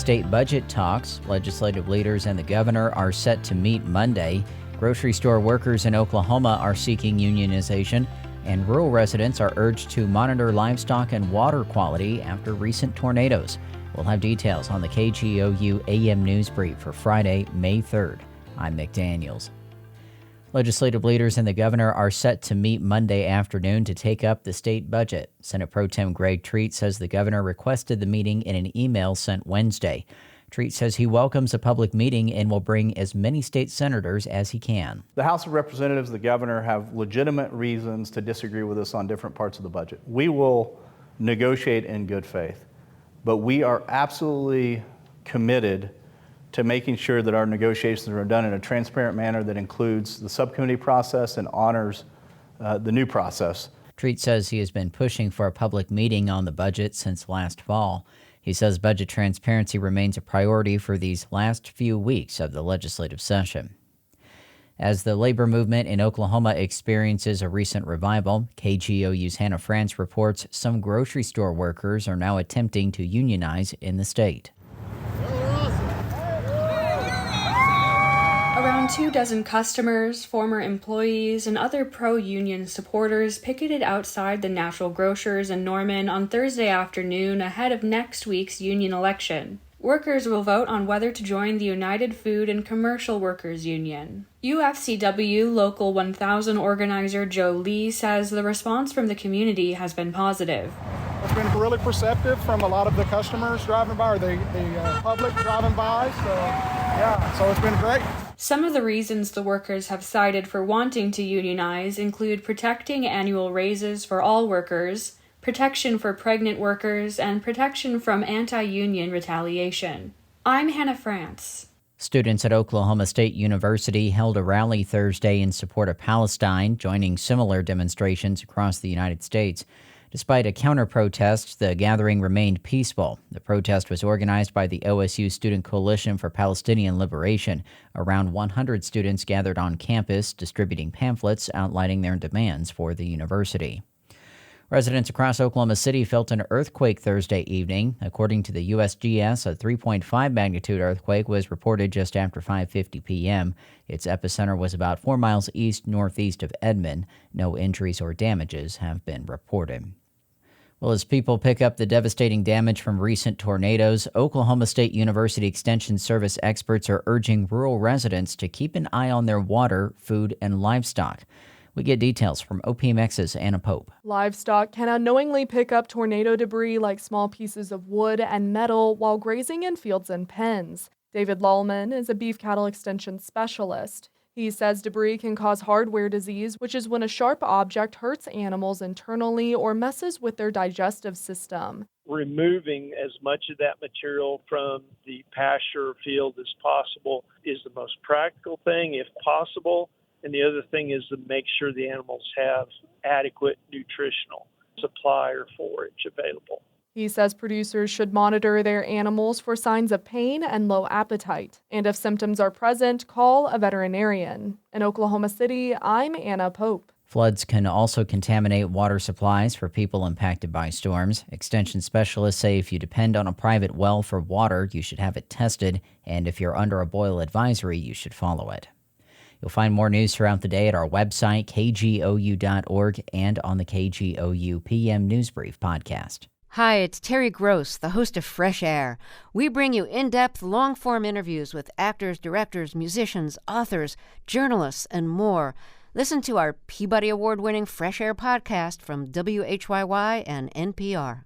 State budget talks. Legislative leaders and the governor are set to meet Monday. Grocery store workers in Oklahoma are seeking unionization, and rural residents are urged to monitor livestock and water quality after recent tornadoes. We'll have details on the KGOU AM News Brief for Friday, May 3rd. I'm Mick Daniels. Legislative leaders and the governor are set to meet Monday afternoon to take up the state budget. Senate Pro Tem Greg Treat says the governor requested the meeting in an email sent Wednesday. Treat says he welcomes a public meeting and will bring as many state senators as he can. The House of Representatives, the governor, have legitimate reasons to disagree with us on different parts of the budget. We will negotiate in good faith, but we are absolutely committed to making sure that our negotiations are done in a transparent manner that includes the subcommittee process and honors the new process. Treat says he has been pushing for a public meeting on the budget since last fall. He says budget transparency remains a priority for these last few weeks of the legislative session. As the labor movement in Oklahoma experiences a recent revival, KGOU's Hannah France reports some grocery store workers are now attempting to unionize in the state. Around 24 customers, former employees, and other pro-union supporters picketed outside the Natural Grocers in Norman on Thursday afternoon ahead of next week's union election. Workers will vote on whether to join the United Food and Commercial Workers Union. UFCW Local 1000 organizer Joe Lee says the response from the community has been positive. It's been really receptive from a lot of the customers driving by, or the public driving by, so it's been great. Some of the reasons the workers have cited for wanting to unionize include protecting annual raises for all workers, protection for pregnant workers, and protection from anti-union retaliation. I'm Hannah France. Students at Oklahoma State University held a rally Thursday in support of Palestine, joining similar demonstrations across the United States. Despite a counter-protest, the gathering remained peaceful. The protest was organized by the OSU Student Coalition for Palestinian Liberation. Around 100 students gathered on campus, distributing pamphlets outlining their demands for the university. Residents across Oklahoma City felt an earthquake Thursday evening. According to the USGS, a 3.5 magnitude earthquake was reported just after 5:50 p.m. Its epicenter was about 4 miles east-northeast of Edmond. No injuries or damages have been reported. Well, as people pick up the devastating damage from recent tornadoes, Oklahoma State University Extension Service experts are urging rural residents to keep an eye on their water, food, and livestock. We get details from OPMX's Anna Pope. Livestock can unknowingly pick up tornado debris like small pieces of wood and metal while grazing in fields and pens. David Lallman is a beef cattle extension specialist. He says debris can cause hardware disease, which is when a sharp object hurts animals internally or messes with their digestive system. Removing as much of that material from the pasture field as possible is the most practical thing, if possible. And the other thing is to make sure the animals have adequate nutritional supply or forage available. He says producers should monitor their animals for signs of pain and low appetite. And if symptoms are present, call a veterinarian. In Oklahoma City, I'm Anna Pope. Floods can also contaminate water supplies for people impacted by storms. Extension specialists say if you depend on a private well for water, you should have it tested. And if you're under a boil advisory, you should follow it. You'll find more news throughout the day at our website, kgou.org, and on the KGOU PM News Brief podcast. Hi, it's Terry Gross, the host of Fresh Air. We bring you in-depth, long-form interviews with actors, directors, musicians, authors, journalists, and more. Listen to our Peabody Award-winning Fresh Air podcast from WHYY and NPR.